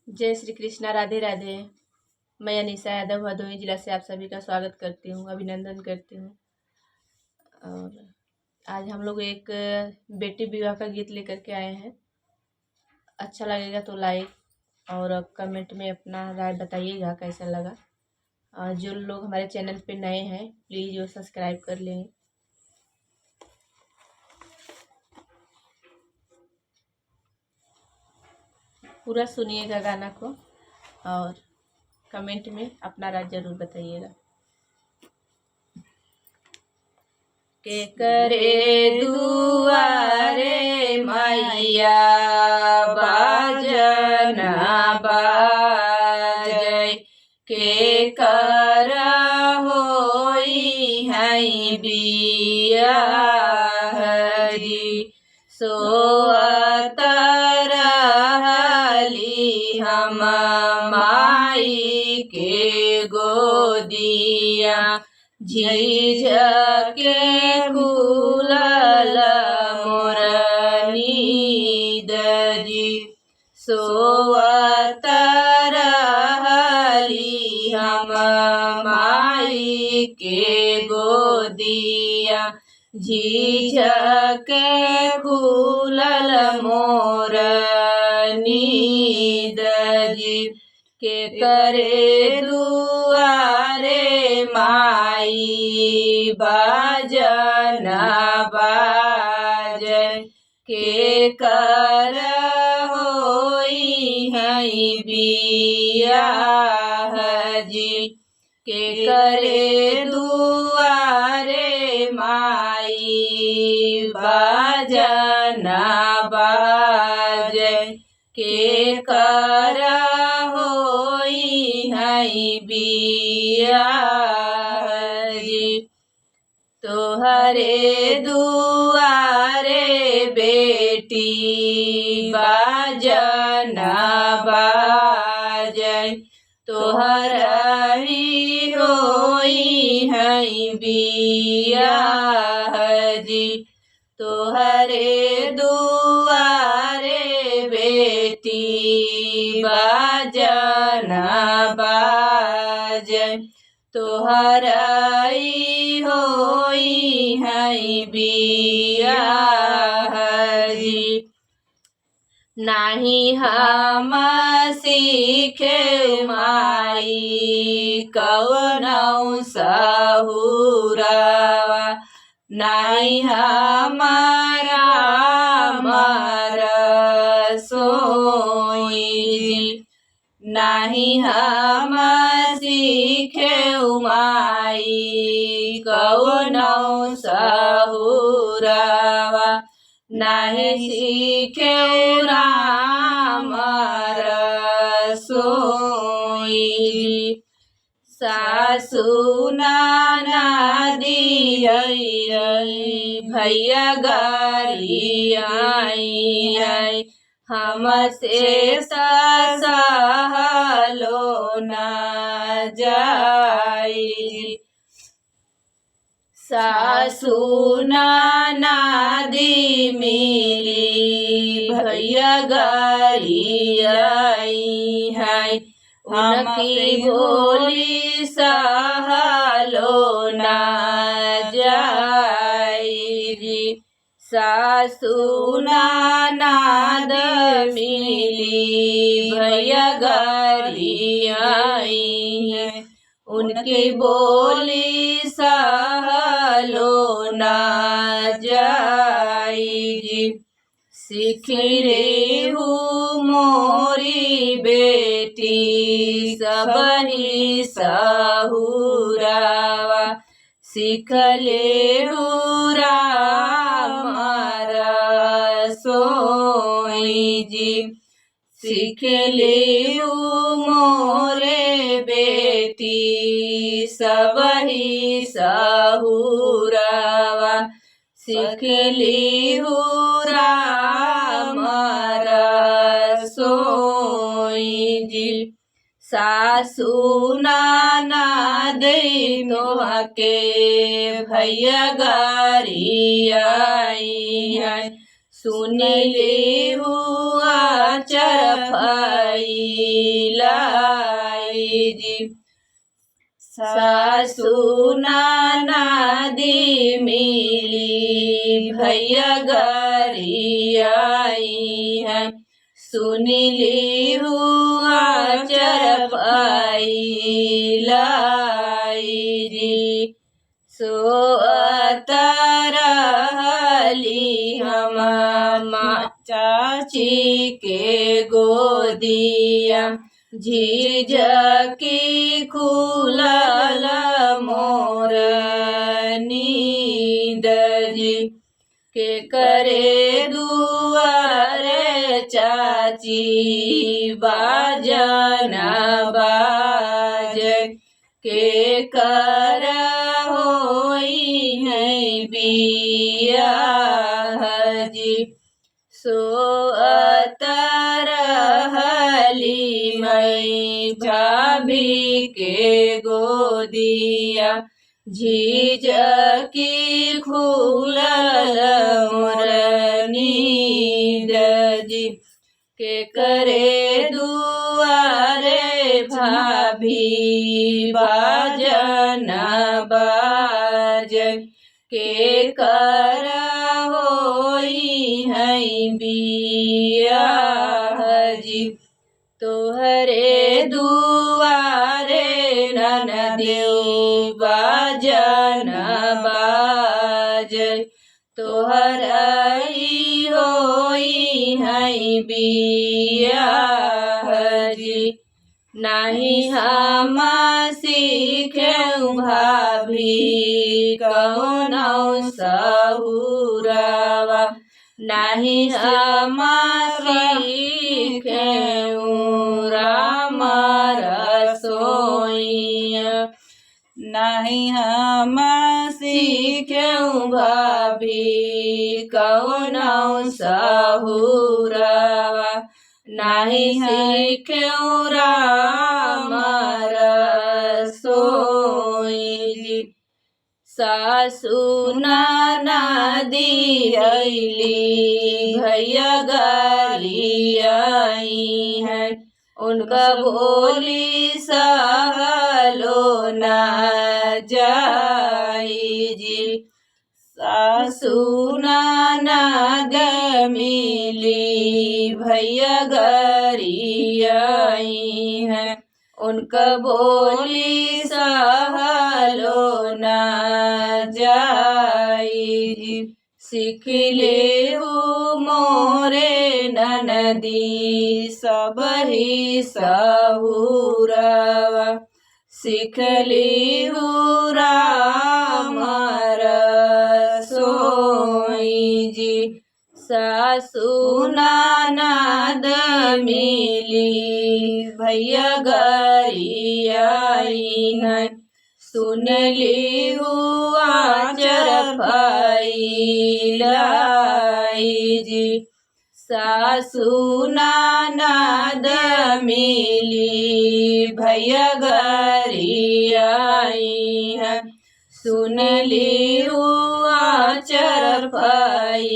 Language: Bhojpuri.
जय श्री कृष्णा, राधे राधे। मैं अनीसा यादव भदोही जिला से आप सभी का स्वागत करती हूँ, अभिनंदन करती हूँ। और आज हम लोग एक बेटी विवाह का गीत लेकर के आए हैं। अच्छा लगेगा तो लाइक और कमेंट में अपना राय बताइएगा कैसा लगा। और जो लोग हमारे चैनल पे नए हैं प्लीज़ वो सब्सक्राइब कर लें। पूरा सुनिएगा गाना को और कमेंट में अपना राय जरूर बताइएगा। के करे दुआरे मैया बाजना बाजै, के कर होई है बियाह जी। सोअत रहली हम माई के गोदिया, झिझके खुलल मोर नींद जी। सोअत रहली हम माई के गोदिया, झिझके खुलल मोर नींद जी। के करे दुआरे माई बाजना बाजै, के कर होई है बियाह जी। के करे दुआरे माई बाजना बाजै, के कर होई है बियाह जी। तोहरे दुआरे बेटी बाजना बाजै, तोहरही होई है बियाह जी। तोहरे दुआरे बेटी बाजना बाजै, तोहरही होई है बियाह जी। नाही हम सीखे माई कवनौ सहुरवा, नाही हमारा मर सोई। नाही हम सीखे माई कवनौ सहुरवा, नाही सीखे राम रसोई। सासु ननदी भैया गरियाई, हमसे सहलो न जाई। सासु ननदी मिली भैया गरियाई है, उनकी बोली सहलो न जाई। सासु ननद मिली भैया गरियाई है, उनकी बोली सहलो न जाई। सीखी हूँ मोरी बेटी सबही सहुरवा, सीखले हूँ राम रसोई जी। सीखले मोरे बेटी सबही सहुरवा, सीखली राम रसोई जी। सासु ननद तोहके भैया गरियाई है, सुनिली हुआ चरफाई जी। सासू ननदी मिली भैया घरी आई है। सुनिली हुआ चरफाई जी। सोअत रहली हम चाची के गोदिया। झिझकी खुलल मोर नींद जी। के करे दुआरे चाची बाजन बाजे। के कर होई है बियाह जी। सोअत रहली मैं भाभी के गोदिया। झिझकी खुलल मोर नींद जी। के करे दुआरे भाभी बाजन बाजे। के कर होई है बियाह जी। तोहरे दुआरे ननदेव बाजन बाजे। तोहरई होई है बियाह जी। नहीं हम सीखें भाभी कौनो सहुरवा। नहीं हम सीखें राम रसोइया। नहीं हम सीखें भाभी कौनो सहुरवा। नहीं सीखें राम रसोई जी। सासू ननदी अइली भैया घरी आई है। उनका बोली सहलो न जाई जी। सासू ननद मिली भैया घरी आई है। उनका बोली सहलो न जाई जी। सिखले हो मोरे ननदी सब ही सहुरवा। सिखली हो राम रसोई जी। सासू ननद मिली भैया घरी आई है। सुनली हुआ चरफाई जी। सासू ननद मिली भैया घरी आई है। सुनली हुआ चरफाई